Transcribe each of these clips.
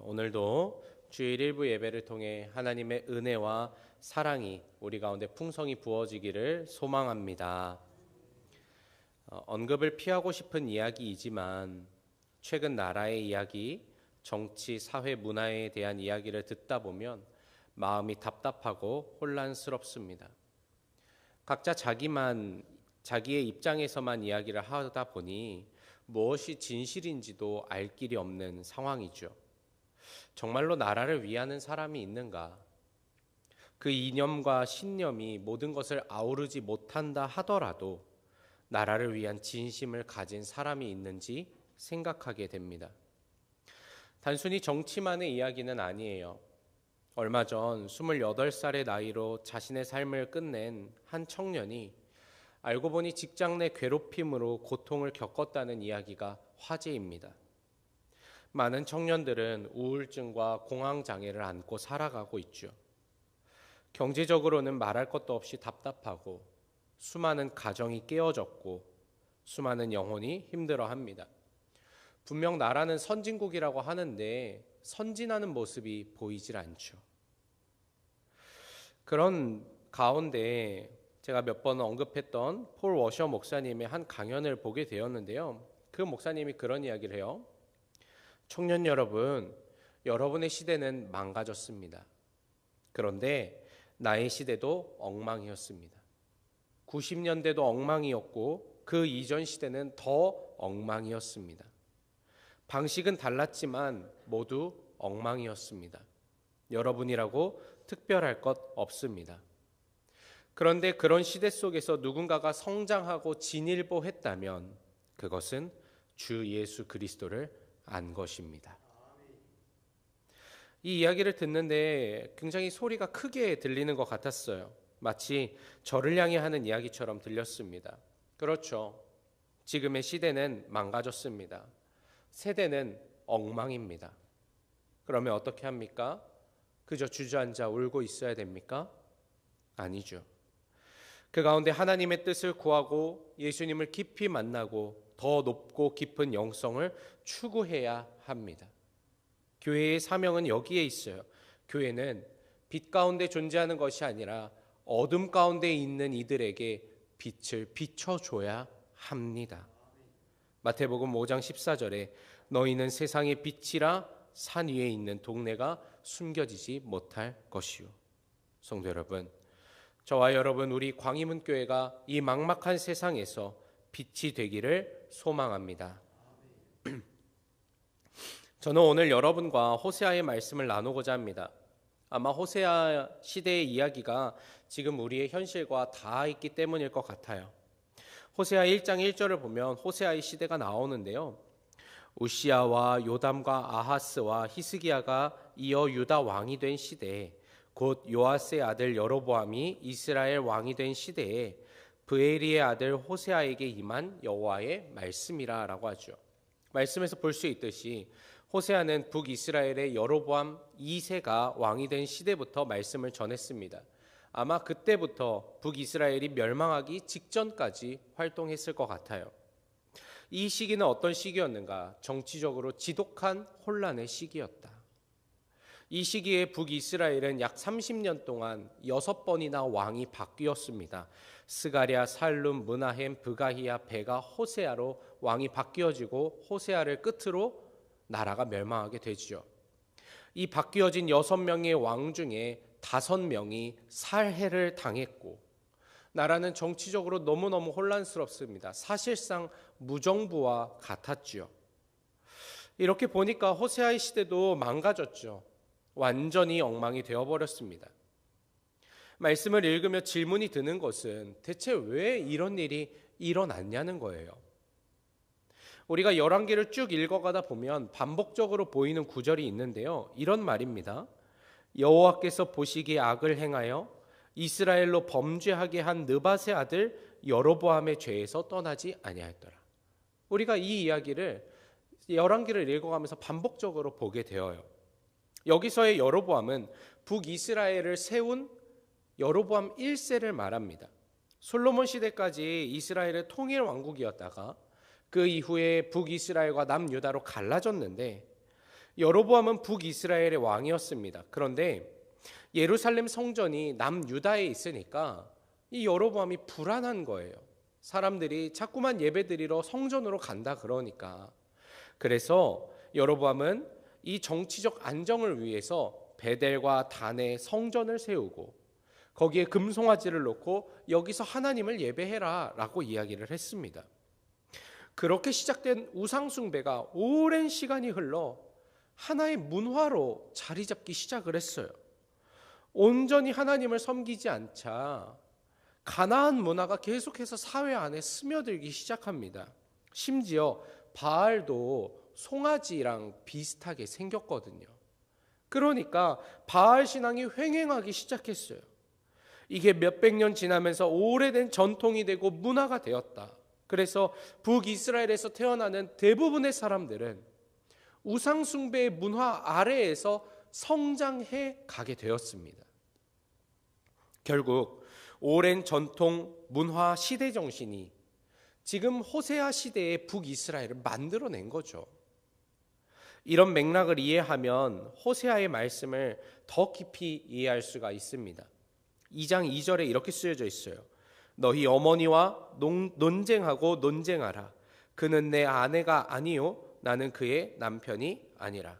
오늘도 주일 일부 예배를 통해 하나님의 은혜와 사랑이 우리 가운데 풍성히 부어지기를 소망합니다. 언급을 피하고 싶은 이야기이지만 최근 나라의 이야기, 정치, 사회, 문화에 대한 이야기를 듣다 보면 마음이 답답하고 혼란스럽습니다. 각자 자기의 입장에서만 이야기를 하다 보니 무엇이 진실인지도 알 길이 없는 상황이죠. 정말로 나라를 위하는 사람이 있는가? 그 이념과 신념이 모든 것을 아우르지 못한다 하더라도 나라를 위한 진심을 가진 사람이 있는지 생각하게 됩니다. 단순히 정치만의 이야기는 아니에요. 얼마 전 28살의 나이로 자신의 삶을 끝낸 한 청년이 알고 보니 직장 내 괴롭힘으로 고통을 겪었다는 이야기가 화제입니다. 많은 청년들은 우울증과 공황장애를 안고 살아가고 있죠. 경제적으로는 말할 것도 없이 답답하고 수많은 가정이 깨어졌고 수많은 영혼이 힘들어합니다. 분명 나라는 선진국이라고 하는데 선진하는 모습이 보이질 않죠. 그런 가운데 제가 몇 번 언급했던 폴 워셔 목사님의 한 강연을 보게 되었는데요. 그 목사님이 그런 이야기를 해요. 청년 여러분, 여러분의 시대는 망가졌습니다. 그런데 나의 시대도 엉망이었습니다. 90년대도 엉망이었고 그 이전 시대는 더 엉망이었습니다. 방식은 달랐지만 모두 엉망이었습니다. 여러분이라고 특별할 것 없습니다. 그런데 그런 시대 속에서 누군가가 성장하고 진일보했다면 그것은 주 예수 그리스도를 안 것입니다. 이 이야기를 듣는데 굉장히 소리가 크게 들리는 것 같았어요. 마치 저를 향해 하는 이야기처럼 들렸습니다. 그렇죠. 지금의 시대는 망가졌습니다. 세대는 엉망입니다. 그러면 어떻게 합니까? 그저 주저앉아 울고 있어야 됩니까? 아니죠. 그 가운데 하나님의 뜻을 구하고 예수님을 깊이 만나고 더 높고 깊은 영성을 추구해야 합니다. 교회의 사명은 여기에 있어요. 교회는 빛 가운데 존재하는 것이 아니라 어둠 가운데 있는 이들에게 빛을 비춰줘야 합니다. 마태복음 5장 14절에 너희는 세상의 빛이라 산 위에 있는 동네가 숨겨지지 못할 것이요. 성도 여러분, 저와 여러분 우리 광희문교회가 이 막막한 세상에서 빛이 되기를 소망합니다. 저는 오늘 여러분과 호세아의 말씀을 나누고자 합니다. 아마 호세아 시대의 이야기가 지금 우리의 현실과 닿아 있기 때문일 것 같아요. 호세아 1장 1절을 보면 호세아의 시대가 나오는데요. 우시아와 요담과 아하스와 히스기야가 이어 유다 왕이 된 시대에 곧 요아스의 아들 여로보암이 이스라엘 왕이 된 시대에 브에리의 아들 호세아에게 임한 여호와의 말씀이라고 하죠. 말씀에서 볼 수 있듯이 호세아는 북이스라엘의 여로보암 2세가 왕이 된 시대부터 말씀을 전했습니다. 아마 그때부터 북이스라엘이 멸망하기 직전까지 활동했을 것 같아요. 이 시기는 어떤 시기였는가? 정치적으로 지독한 혼란의 시기였다. 이 시기에 북이스라엘은 약 30년 동안 6번이나 왕이 바뀌었습니다. 스가랴, 살룸, 므나헴, 브가히야, 베가, 호세아로 왕이 바뀌어지고 호세아를 끝으로 나라가 멸망하게 되죠. 이 바뀌어진 6명의 왕 중에 5명이 살해를 당했고 나라는 정치적으로 너무너무 혼란스럽습니다. 사실상 무정부와 같았죠. 이렇게 보니까 호세아의 시대도 망가졌죠. 완전히 엉망이 되어버렸습니다. 말씀을 읽으며 질문이 드는 것은 대체 왜 이런 일이 일어났냐는 거예요. 우리가 열왕기를 쭉 읽어가다 보면 반복적으로 보이는 구절이 있는데요. 이런 말입니다. 여호와께서 보시기에 악을 행하여 이스라엘로 범죄하게 한 느밧의 아들 여로보암의 죄에서 떠나지 아니하였더라. 우리가 이 이야기를 열왕기를 읽어가면서 반복적으로 보게 되어요. 여기서의 여로보암은 북이스라엘을 세운 여로보암 1세를 말합니다. 솔로몬 시대까지 이스라엘의 통일 왕국이었다가 그 이후에 북이스라엘과 남유다로 갈라졌는데 여로보암은 북이스라엘의 왕이었습니다. 그런데 예루살렘 성전이 남유다에 있으니까 이 여로보암이 불안한 거예요. 사람들이 자꾸만 예배드리러 성전으로 간다 그러니까. 그래서 여로보암은 이 정치적 안정을 위해서 베델과 단에 성전을 세우고 거기에 금송아지를 놓고 여기서 하나님을 예배해라 라고 이야기를 했습니다. 그렇게 시작된 우상숭배가 오랜 시간이 흘러 하나의 문화로 자리 잡기 시작을 했어요. 온전히 하나님을 섬기지 않자 가나안 문화가 계속해서 사회 안에 스며들기 시작합니다. 심지어 바알도 송아지랑 비슷하게 생겼거든요. 그러니까 바알 신앙이 횡행하기 시작했어요. 이게 몇백 년 지나면서 오래된 전통이 되고 문화가 되었다. 그래서 북이스라엘에서 태어나는 대부분의 사람들은 우상숭배의 문화 아래에서 성장해 가게 되었습니다. 결국 오랜 전통, 문화, 시대 정신이 지금 호세아 시대의 북이스라엘을 만들어낸 거죠. 이런 맥락을 이해하면 호세아의 말씀을 더 깊이 이해할 수가 있습니다. 2장 2절에 이렇게 쓰여져 있어요. 너희 어머니와 논쟁하고 논쟁하라. 그는 내 아내가 아니요 나는 그의 남편이 아니라.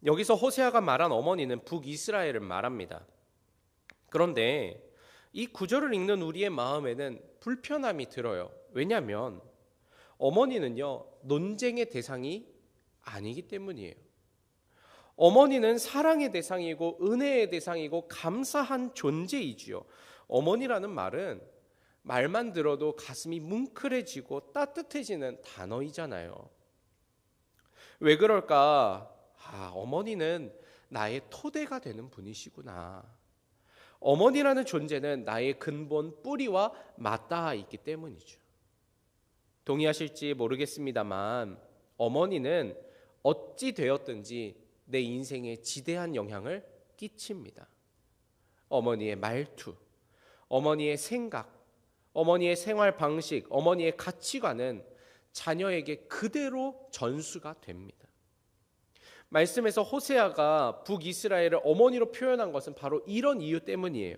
여기서 호세아가 말한 어머니는 북이스라엘을 말합니다. 그런데 이 구절을 읽는 우리의 마음에는 불편함이 들어요. 왜냐하면 어머니는요 논쟁의 대상이 아니기 때문이에요. 어머니는 사랑의 대상이고 은혜의 대상이고 감사한 존재이지요. 어머니라는 말은 말만 들어도 가슴이 뭉클해지고 따뜻해지는 단어이잖아요. 왜 그럴까? 어머니는 나의 토대가 되는 분이시구나. 어머니라는 존재는 나의 근본 뿌리와 맞닿아 있기 때문이죠. 동의하실지 모르겠습니다만 어머니는 어찌 되었든지 내 인생에 지대한 영향을 끼칩니다. 어머니의 말투, 어머니의 생각, 어머니의 생활 방식, 어머니의 가치관은 자녀에게 그대로 전수가 됩니다. 말씀에서 호세아가 북이스라엘을 어머니로 표현한 것은 바로 이런 이유 때문이에요.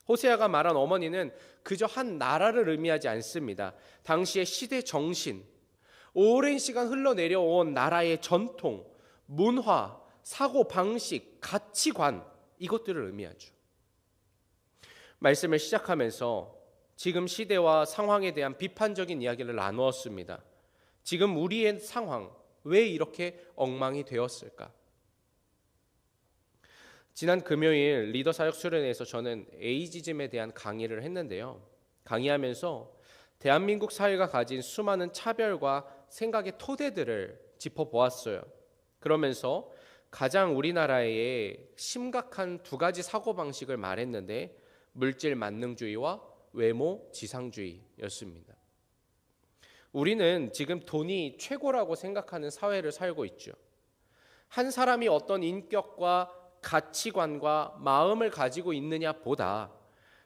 호세아가 말한 어머니는 그저 한 나라를 의미하지 않습니다. 당시의 시대 정신, 오랜 시간 흘러내려온 나라의 전통, 문화, 사고 방식, 가치관, 이것들을 의미하죠. 말씀을 시작하면서 지금 시대와 상황에 대한 비판적인 이야기를 나누었습니다. 지금 우리의 상황, 왜 이렇게 엉망이 되었을까? 지난 금요일 리더 사역 수련회에서 저는 에이지즘에 대한 강의를 했는데요. 강의하면서 대한민국 사회가 가진 수많은 차별과 생각의 토대들을 짚어보았어요. 그러면서 가장 우리나라의 심각한 두 가지 사고방식을 말했는데 물질 만능주의와 외모 지상주의였습니다. 우리는 지금 돈이 최고라고 생각하는 사회를 살고 있죠. 한 사람이 어떤 인격과 가치관과 마음을 가지고 있느냐 보다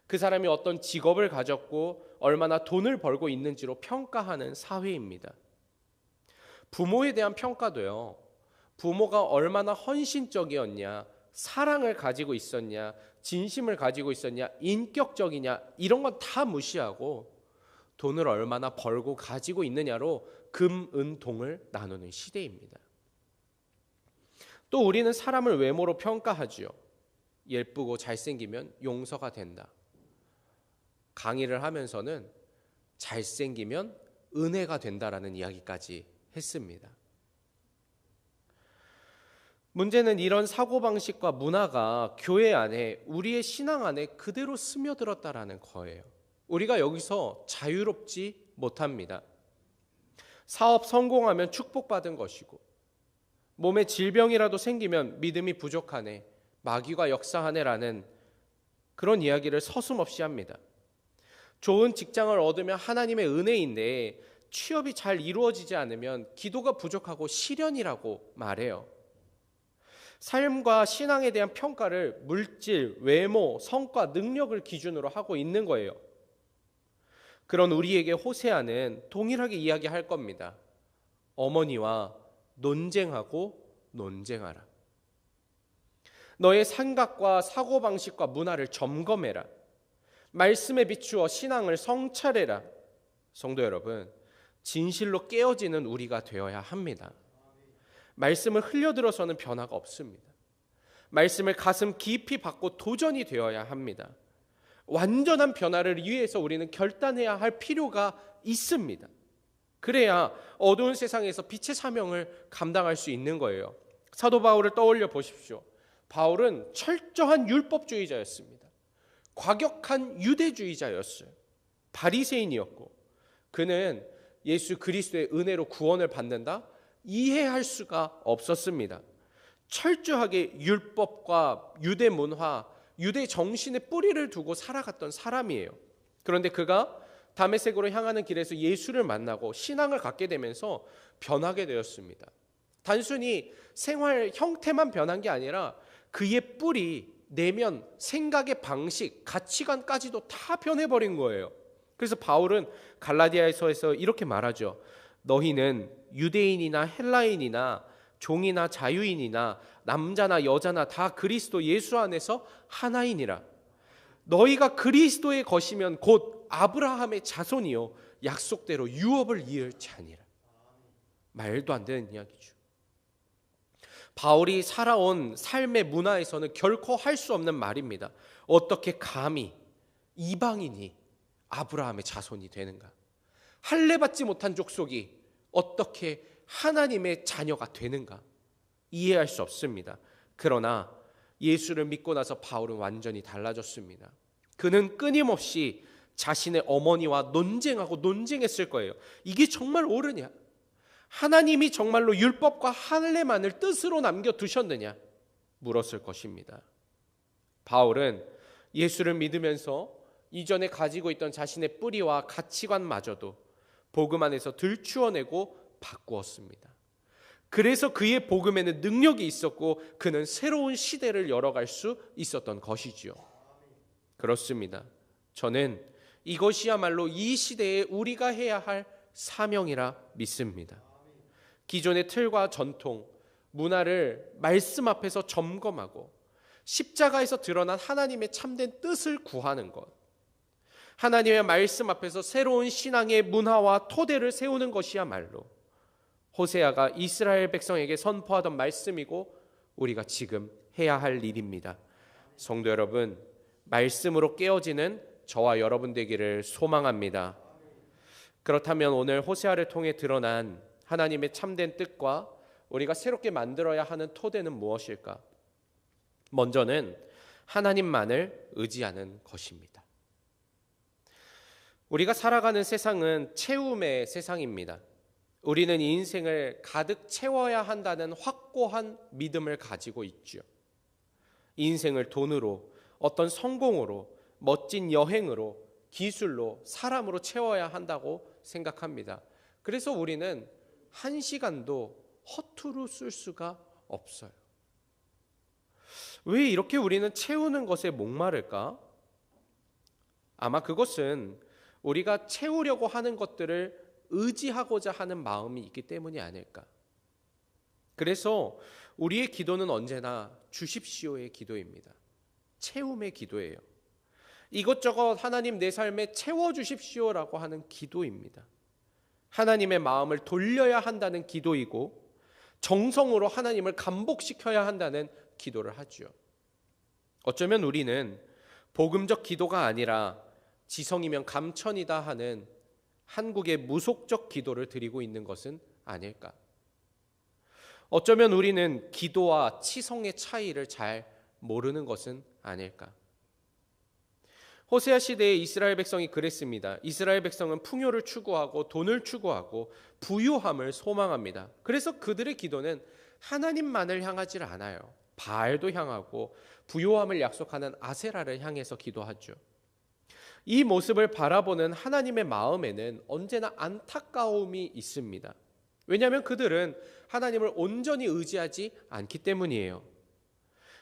그 사람이 어떤 직업을 가졌고 얼마나 돈을 벌고 있는지로 평가하는 사회입니다. 부모에 대한 평가도요. 부모가 얼마나 헌신적이었냐, 사랑을 가지고 있었냐, 진심을 가지고 있었냐, 인격적이냐 이런 건 다 무시하고 돈을 얼마나 벌고 가지고 있느냐로 금, 은, 동을 나누는 시대입니다. 또 우리는 사람을 외모로 평가하지요. 예쁘고 잘생기면 용서가 된다. 강의를 하면서는 잘생기면 은혜가 된다라는 이야기까지 했습니다. 문제는 이런 사고방식과 문화가 교회 안에 우리의 신앙 안에 그대로 스며들었다라는 거예요. 우리가 여기서 자유롭지 못합니다. 사업 성공하면 축복받은 것이고 몸에 질병이라도 생기면 믿음이 부족하네, 마귀가 역사하네라는 그런 이야기를 서슴없이 합니다. 좋은 직장을 얻으면 하나님의 은혜인데 취업이 잘 이루어지지 않으면 기도가 부족하고 시련이라고 말해요. 삶과 신앙에 대한 평가를 물질, 외모, 성과, 능력을 기준으로 하고 있는 거예요. 그런 우리에게 호세아는 동일하게 이야기할 겁니다. 어머니와 논쟁하고 논쟁하라. 너의 생각과 사고방식과 문화를 점검해라. 말씀에 비추어 신앙을 성찰해라. 성도 여러분, 진실로 깨어지는 우리가 되어야 합니다. 말씀을 흘려들어서는 변화가 없습니다. 말씀을 가슴 깊이 받고 도전이 되어야 합니다. 완전한 변화를 위해서 우리는 결단해야 할 필요가 있습니다. 그래야 어두운 세상에서 빛의 사명을 감당할 수 있는 거예요. 사도 바울을 떠올려 보십시오. 바울은 철저한 율법주의자였습니다. 과격한 유대주의자였어요. 바리새인이었고, 그는 예수 그리스도의 은혜로 구원을 받는다? 이해할 수가 없었습니다. 철저하게 율법과 유대 문화, 유대 정신의 뿌리를 두고 살아갔던 사람이에요. 그런데 그가 다메섹으로 향하는 길에서 예수를 만나고 신앙을 갖게 되면서 변하게 되었습니다. 단순히 생활 형태만 변한 게 아니라 그의 뿌리, 내면, 생각의 방식, 가치관까지도 다 변해버린 거예요. 그래서 바울은 갈라디아서에서 이렇게 말하죠. 너희는 유대인이나 헬라인이나 종이나 자유인이나 남자나 여자나 다 그리스도 예수 안에서 하나이니라. 너희가 그리스도의 것이면 곧 아브라함의 자손이요 약속대로 유업을 이을 자니라. 말도 안 되는 이야기죠. 바울이 살아온 삶의 문화에서는 결코 할 수 없는 말입니다. 어떻게 감히 이방인이 아브라함의 자손이 되는가? 할례받지 못한 족속이 어떻게 하나님의 자녀가 되는가? 이해할 수 없습니다. 그러나 예수를 믿고 나서 바울은 완전히 달라졌습니다. 그는 끊임없이 자신의 어머니와 논쟁했을 거예요. 이게 정말 옳으냐? 하나님이 정말로 율법과 할례만을 뜻으로 남겨두셨느냐? 물었을 것입니다. 바울은 예수를 믿으면서 이전에 가지고 있던 자신의 뿌리와 가치관마저도 복음 안에서 들추어내고 바꾸었습니다. 그래서 그의 복음에는 능력이 있었고 그는 새로운 시대를 열어갈 수 있었던 것이지요. 그렇습니다. 저는 이것이야말로 이 시대에 우리가 해야 할 사명이라 믿습니다. 기존의 틀과 전통, 문화를 말씀 앞에서 점검하고 십자가에서 드러난 하나님의 참된 뜻을 구하는 것, 하나님의 말씀 앞에서 새로운 신앙의 문화와 토대를 세우는 것이야말로 호세아가 이스라엘 백성에게 선포하던 말씀이고 우리가 지금 해야 할 일입니다. 성도 여러분, 말씀으로 깨어지는 저와 여러분 되기를 소망합니다. 그렇다면 오늘 호세아를 통해 드러난 하나님의 참된 뜻과 우리가 새롭게 만들어야 하는 토대는 무엇일까? 먼저는 하나님만을 의지하는 것입니다. 우리가 살아가는 세상은 채움의 세상입니다. 우리는 이 인생을 가득 채워야 한다는 확고한 믿음을 가지고 있죠. 이 인생을 돈으로, 어떤 성공으로, 멋진 여행으로, 기술로, 사람으로 채워야 한다고 생각합니다. 그래서 우리는 한 시간도 허투루 쓸 수가 없어요. 왜 이렇게 우리는 채우는 것에 목마를까? 아마 그것은 우리가 채우려고 하는 것들을 의지하고자 하는 마음이 있기 때문이 아닐까. 그래서 우리의 기도는 언제나 주십시오의 기도입니다. 채움의 기도예요. 이것저것 하나님 내 삶에 채워주십시오라고 하는 기도입니다. 하나님의 마음을 돌려야 한다는 기도이고 정성으로 하나님을 감복시켜야 한다는 기도를 하죠. 어쩌면 우리는 복음적 기도가 아니라 지성이면 감천이다 하는 한국의 무속적 기도를 드리고 있는 것은 아닐까. 어쩌면 우리는 기도와 치성의 차이를 잘 모르는 것은 아닐까. 호세아 시대의 이스라엘 백성이 그랬습니다. 이스라엘 백성은 풍요를 추구하고 돈을 추구하고 부유함을 소망합니다. 그래서 그들의 기도는 하나님만을 향하지 않아요. 바알도 향하고 부유함을 약속하는 아세라를 향해서 기도하죠. 이 모습을 바라보는 하나님의 마음에는 언제나 안타까움이 있습니다. 왜냐하면 그들은 하나님을 온전히 의지하지 않기 때문이에요.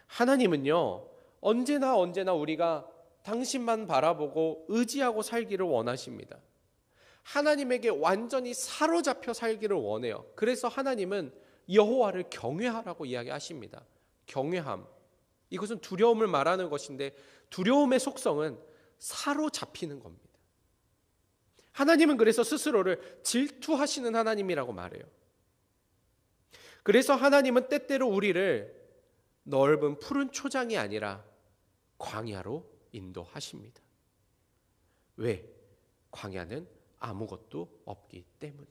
하나님은요, 언제나 우리가 당신만 바라보고 의지하고 살기를 원하십니다. 하나님에게 완전히 사로잡혀 살기를 원해요. 그래서 하나님은 여호와를 경외하라고 이야기하십니다. 경외함. 이것은 두려움을 말하는 것인데 두려움의 속성은 사로잡히는 겁니다. 하나님은 그래서 스스로를 질투하시는 하나님이라고 말해요. 그래서 하나님은 때때로 우리를 넓은 푸른 초장이 아니라 광야로 인도하십니다. 왜? 광야는 아무것도 없기 때문에.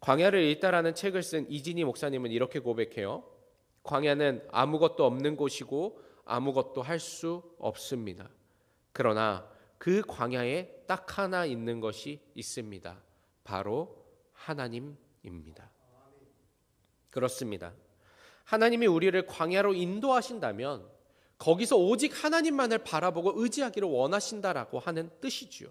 광야를 읽다라는 책을 쓴 이진희 목사님은 이렇게 고백해요. 광야는 아무것도 없는 곳이고 아무것도 할 수 없습니다. 그러나 그 광야에 딱 하나 있는 것이 있습니다. 바로 하나님입니다. 그렇습니다. 하나님이 우리를 광야로 인도하신다면 거기서 오직 하나님만을 바라보고 의지하기를 원하신다라고 하는 뜻이지요.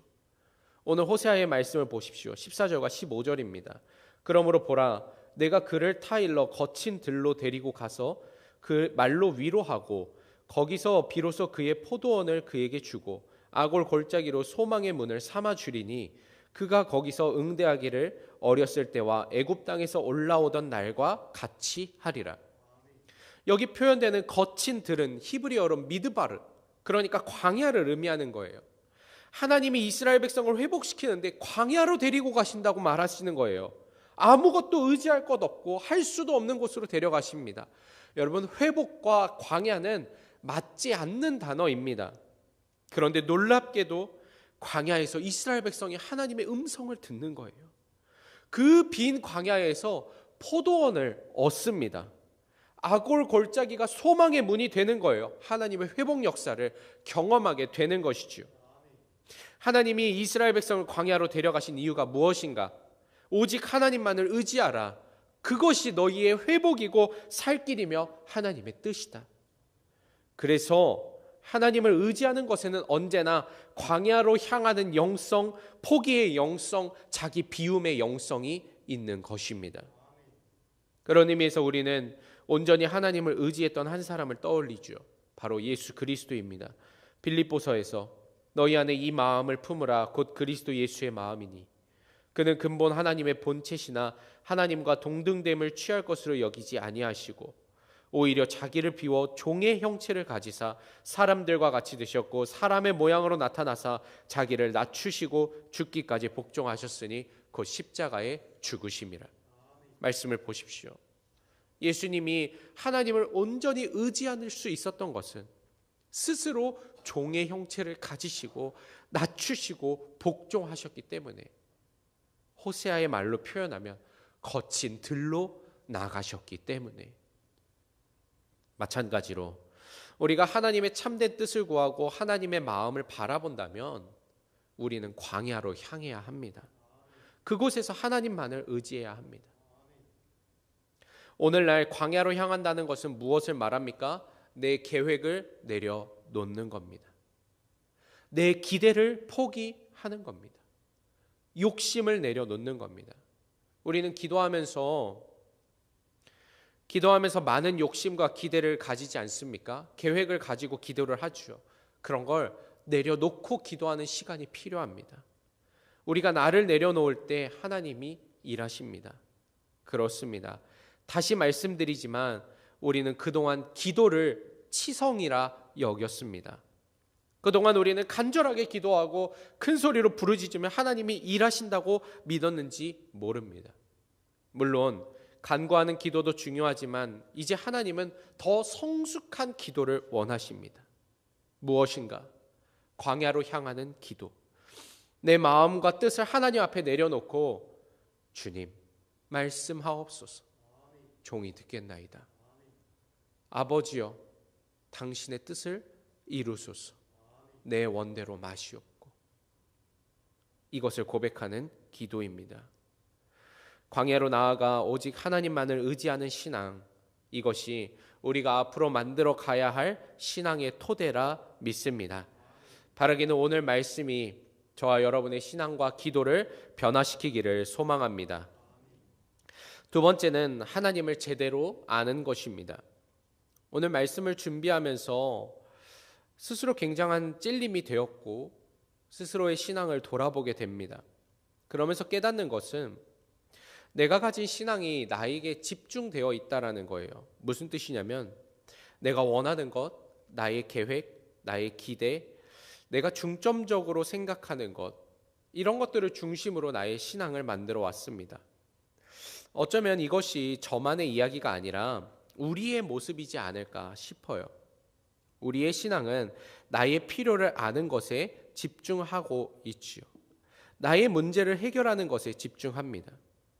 오늘 호세아의 말씀을 보십시오. 14절과 15절입니다. 그러므로 보라, 내가 그를 타일러 거친 들로 데리고 가서 그 말로 위로하고 거기서 비로소 그의 포도원을 그에게 주고 아골 골짜기로 소망의 문을 삼아 주리니 그가 거기서 응대하기를 어렸을 때와 애굽 땅에서 올라오던 날과 같이 하리라. 여기 표현되는 거친 들은 히브리어로 미드바르, 그러니까 광야를 의미하는 거예요. 하나님이 이스라엘 백성을 회복시키는데 광야로 데리고 가신다고 말하시는 거예요. 아무것도 의지할 것 없고 할 수도 없는 곳으로 데려가십니다. 여러분, 회복과 광야는 맞지 않는 단어입니다. 그런데 놀랍게도 광야에서 이스라엘 백성이 하나님의 음성을 듣는 거예요. 그 빈 광야에서 포도원을 얻습니다. 아골 골짜기가 소망의 문이 되는 거예요. 하나님의 회복 역사를 경험하게 되는 것이죠. 하나님이 이스라엘 백성을 광야로 데려가신 이유가 무엇인가? 오직 하나님만을 의지하라. 그것이 너희의 회복이고 살 길이며 하나님의 뜻이다. 그래서 하나님을 의지하는 것에는 언제나 광야로 향하는 영성, 포기의 영성, 자기 비움의 영성이 있는 것입니다. 그런 의미에서 우리는 온전히 하나님을 의지했던 한 사람을 떠올리죠. 바로 예수 그리스도입니다. 빌립보서에서 너희 안에 이 마음을 품으라 곧 그리스도 예수의 마음이니 그는 근본 하나님의 본체시나 하나님과 동등됨을 취할 것으로 여기지 아니하시고 오히려 자기를 비워 종의 형체를 가지사 사람들과 같이 되셨고 사람의 모양으로 나타나사 자기를 낮추시고 죽기까지 복종하셨으니 곧 십자가에 죽으심이라. 말씀을 보십시오. 예수님이 하나님을 온전히 의지할 수 있었던 것은 스스로 종의 형체를 가지시고 낮추시고 복종하셨기 때문에 호세아의 말로 표현하면 거친 들로 나가셨기 때문에. 마찬가지로 우리가 하나님의 참된 뜻을 구하고 하나님의 마음을 바라본다면 우리는 광야로 향해야 합니다. 그곳에서 하나님만을 의지해야 합니다. 오늘날 광야로 향한다는 것은 무엇을 말합니까? 내 계획을 내려놓는 겁니다. 내 기대를 포기하는 겁니다. 욕심을 내려놓는 겁니다. 우리는 기도하면서 많은 욕심과 기대를 가지지 않습니까? 계획을 가지고 기도를 하죠. 그런 걸 내려놓고 기도하는 시간이 필요합니다. 우리가 나를 내려놓을 때 하나님이 일하십니다. 그렇습니다. 다시 말씀드리지만 우리는 그동안 기도를 치성이라 여겼습니다. 그동안 우리는 간절하게 기도하고 큰 소리로 부르짖으며 하나님이 일하신다고 믿었는지 모릅니다. 물론 간구하는 기도도 중요하지만 이제 하나님은 더 성숙한 기도를 원하십니다. 무엇인가? 광야로 향하는 기도. 내 마음과 뜻을 하나님 앞에 내려놓고 주님 말씀하옵소서. 종이 듣겠나이다. 아버지여 당신의 뜻을 이루소서. 내 원대로 마시옵고. 이것을 고백하는 기도입니다. 광야로 나아가 오직 하나님만을 의지하는 신앙, 이것이 우리가 앞으로 만들어 가야 할 신앙의 토대라 믿습니다. 바라기는 오늘 말씀이 저와 여러분의 신앙과 기도를 변화시키기를 소망합니다. 두 번째는 하나님을 제대로 아는 것입니다. 오늘 말씀을 준비하면서 스스로 굉장한 찔림이 되었고 스스로의 신앙을 돌아보게 됩니다. 그러면서 깨닫는 것은 내가 가진 신앙이 나에게 집중되어 있다라는 거예요. 무슨 뜻이냐면 내가 원하는 것, 나의 계획, 나의 기대, 내가 중점적으로 생각하는 것, 이런 것들을 중심으로 나의 신앙을 만들어 왔습니다. 어쩌면 이것이 저만의 이야기가 아니라 우리의 모습이지 않을까 싶어요. 우리의 신앙은 나의 필요를 아는 것에 집중하고 있지요. 나의 문제를 해결하는 것에 집중합니다.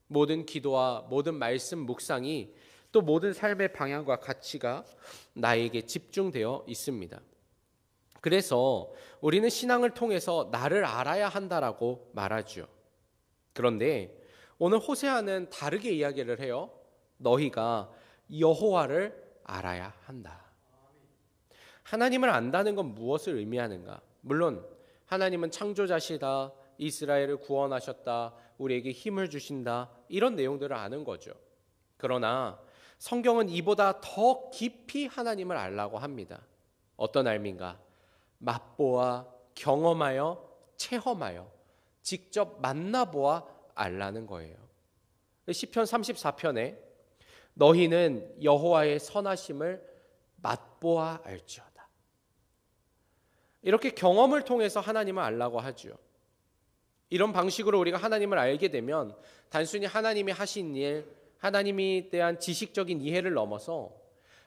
모든 기도와 모든 말씀 묵상이 또 모든 삶의 방향과 가치가 나에게 집중되어 있습니다. 그래서 우리는 신앙을 통해서 나를 알아야 한다라고 말하죠. 그런데 오늘 호세아는 다르게 이야기를 해요. 너희가 여호와를 알아야 한다. 하나님을 안다는 건 무엇을 의미하는가? 물론 하나님은 창조자시다, 이스라엘을 구원하셨다, 우리에게 힘을 주신다, 이런 내용들을 아는 거죠. 그러나 성경은 이보다 더 깊이 하나님을 알라고 합니다. 어떤 알미인가? 맛보아 경험하여 체험하여 직접 만나보아 알라는 거예요. 시편 34편에 너희는 여호와의 선하심을 맛보아 알지어다. 이렇게 경험을 통해서 하나님을 알라고 하죠. 이런 방식으로 우리가 하나님을 알게 되면 단순히 하나님이 하신 일, 하나님에 대한 지식적인 이해를 넘어서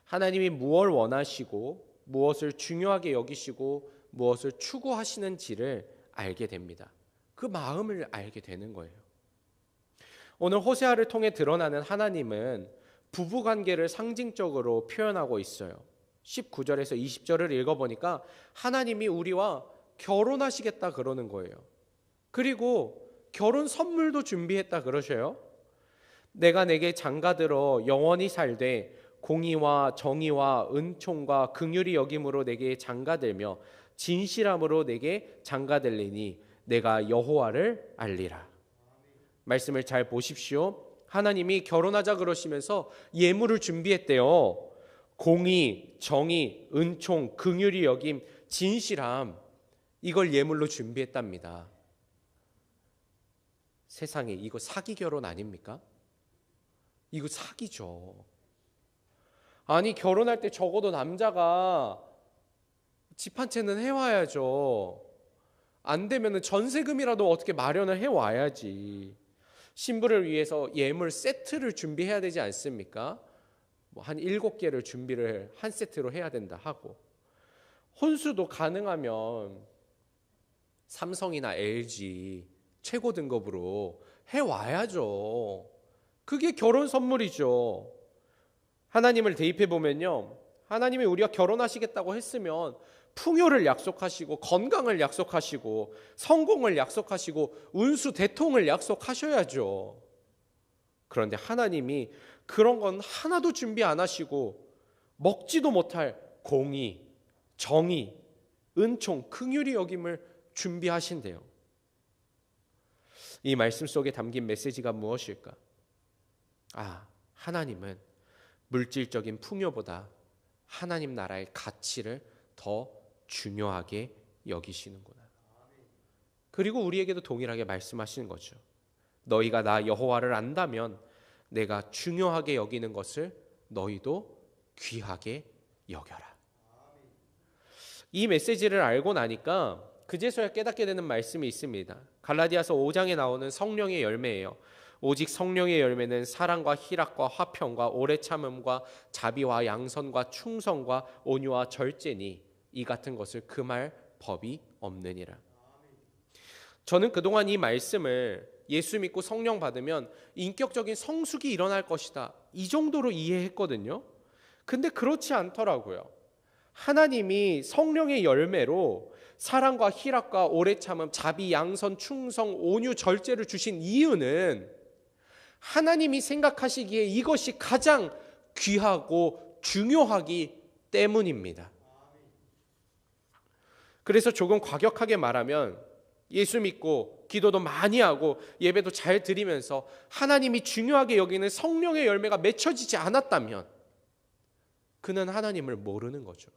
하나님이 무엇을 원하시고 무엇을 중요하게 여기시고 무엇을 추구하시는지를 알게 됩니다. 그 마음을 알게 되는 거예요. 오늘 호세아를 통해 드러나는 하나님은 부부관계를 상징적으로 표현하고 있어요. 19절에서 20절을 읽어보니까 하나님이 우리와 결혼하시겠다 그러는 거예요. 그리고 결혼 선물도 준비했다 그러셔요. 내가 내게 장가들어 영원히 살되 공의와 정의와 은총과 긍휼이 여김으로 내게 장가들며 진실함으로 내게 장가들리니 내가 여호와를 알리라. 말씀을 잘 보십시오. 하나님이 결혼하자 그러시면서 예물을 준비했대요. 공의, 정의, 은총, 긍휼이 여김, 진실함, 이걸 예물로 준비했답니다. 세상에 이거 사기 결혼 아닙니까? 이거 사기죠. 아니 결혼할 때 적어도 남자가 집 한 채는 해와야죠. 안 되면 전세금이라도 어떻게 마련을 해와야지. 신부를 위해서 예물 세트를 준비해야 되지 않습니까? 한 7개를 준비를 한 세트로 해야 된다 하고, 혼수도 가능하면 삼성이나 LG 최고 등급으로 해와야죠. 그게 결혼 선물이죠. 하나님을 대입해 보면요, 하나님이 우리가 결혼하시겠다고 했으면 풍요를 약속하시고 건강을 약속하시고 성공을 약속하시고 운수 대통을 약속하셔야죠. 그런데 하나님이 그런 건 하나도 준비 안 하시고 먹지도 못할 공의, 정의, 은총, 긍휼이 여김을 준비하신대요. 이 말씀 속에 담긴 메시지가 무엇일까? 하나님은 물질적인 풍요보다 하나님 나라의 가치를 더 중요하게 여기시는구나. 그리고 우리에게도 동일하게 말씀하시는 거죠. 너희가 나 여호와를 안다면 내가 중요하게 여기는 것을 너희도 귀하게 여겨라. 이 메시지를 알고 나니까 그제서야 깨닫게 되는 말씀이 있습니다. 갈라디아서 5장에 나오는 성령의 열매예요. 오직 성령의 열매는 사랑과 희락과 화평과 오래 참음과 자비와 양선과 충성과 온유와 절제니 이 같은 것을 금할 법이 없느니라. 저는 그동안 이 말씀을 예수 믿고 성령 받으면 인격적인 성숙이 일어날 것이다, 이 정도로 이해했거든요. 근데 그렇지 않더라고요. 하나님이 성령의 열매로 사랑과 희락과 오래 참음, 자비, 양선, 충성, 온유, 절제를 주신 이유는 하나님이 생각하시기에 이것이 가장 귀하고 중요하기 때문입니다. 그래서 조금 과격하게 말하면 예수 믿고 기도도 많이 하고 예배도 잘 드리면서 하나님이 중요하게 여기는 성령의 열매가 맺혀지지 않았다면 그는 하나님을 모르는 거죠.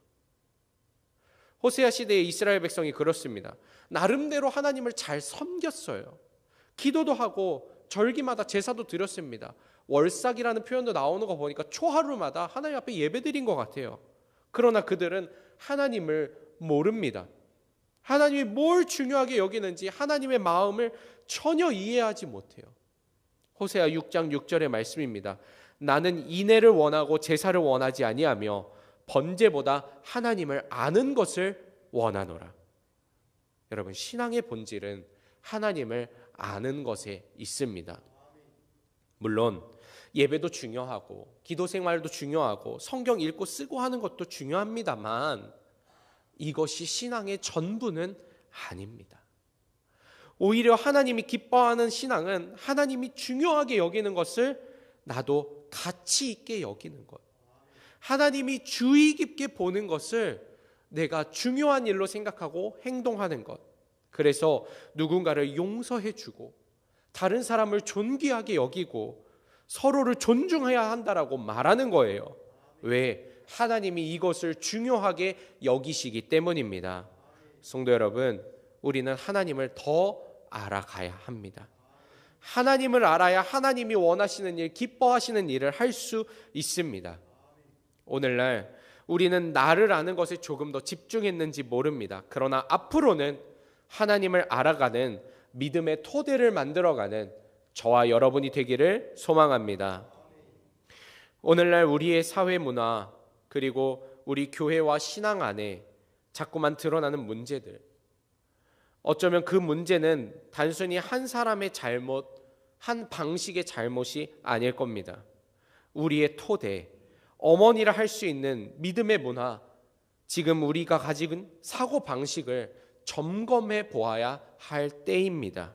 호세아 시대의 이스라엘 백성이 그렇습니다. 나름대로 하나님을 잘 섬겼어요. 기도도 하고 절기마다 제사도 드렸습니다. 월삭이라는 표현도 나오는 거 보니까 초하루마다 하나님 앞에 예배드린 것 같아요. 그러나 그들은 하나님을 모릅니다. 하나님이 뭘 중요하게 여기는지 하나님의 마음을 전혀 이해하지 못해요. 호세아 6장 6절의 말씀입니다. 나는 인애를 원하고 제사를 원하지 아니하며 번제보다 하나님을 아는 것을 원하노라. 여러분, 신앙의 본질은 하나님을 아는 것에 있습니다. 물론 예배도 중요하고 기도 생활도 중요하고 성경 읽고 쓰고 하는 것도 중요합니다만 이것이 신앙의 전부는 아닙니다. 오히려 하나님이 기뻐하는 신앙은 하나님이 중요하게 여기는 것을 나도 가치 있게 여기는 것, 하나님이 주의 깊게 보는 것을 내가 중요한 일로 생각하고 행동하는 것. 그래서 누군가를 용서해주고 다른 사람을 존귀하게 여기고 서로를 존중해야 한다라고 말하는 거예요. 왜? 하나님이 이것을 중요하게 여기시기 때문입니다. 성도 여러분, 우리는 하나님을 더 알아가야 합니다. 하나님을 알아야 하나님이 원하시는 일, 기뻐하시는 일을 할 수 있습니다. 오늘날 우리는 나를 아는 것에 조금 더 집중했는지 모릅니다. 그러나 앞으로는 하나님을 알아가는 믿음의 토대를 만들어가는 저와 여러분이 되기를 소망합니다. 오늘날 우리의 사회 문화 그리고 우리 교회와 신앙 안에 자꾸만 드러나는 문제들, 어쩌면 그 문제는 단순히 한 사람의 잘못, 한 방식의 잘못이 아닐 겁니다. 우리의 토대, 어머니라 할 수 있는 믿음의 문화, 지금 우리가 가진 사고 방식을 점검해 보아야 할 때입니다.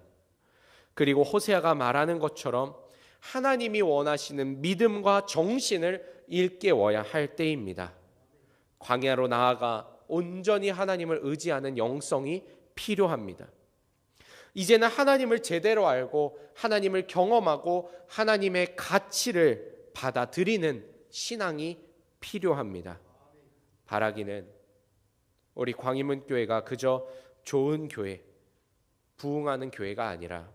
그리고 호세아가 말하는 것처럼 하나님이 원하시는 믿음과 정신을 일깨워야 할 때입니다. 광야로 나아가 온전히 하나님을 의지하는 영성이 필요합니다. 이제는 하나님을 제대로 알고 하나님을 경험하고 하나님의 가치를 받아들이는 신앙이 필요합니다. 바라기는 우리 광희문교회가 그저 좋은 교회, 부흥하는 교회가 아니라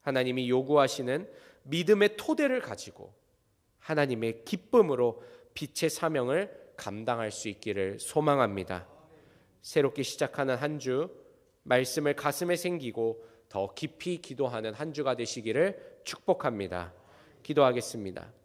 하나님이 요구하시는 믿음의 토대를 가지고 하나님의 기쁨으로 빛의 사명을 감당할 수 있기를 소망합니다. 새롭게 시작하는 한 주, 말씀을 가슴에 새기고 더 깊이 기도하는 한 주가 되시기를 축복합니다. 기도하겠습니다.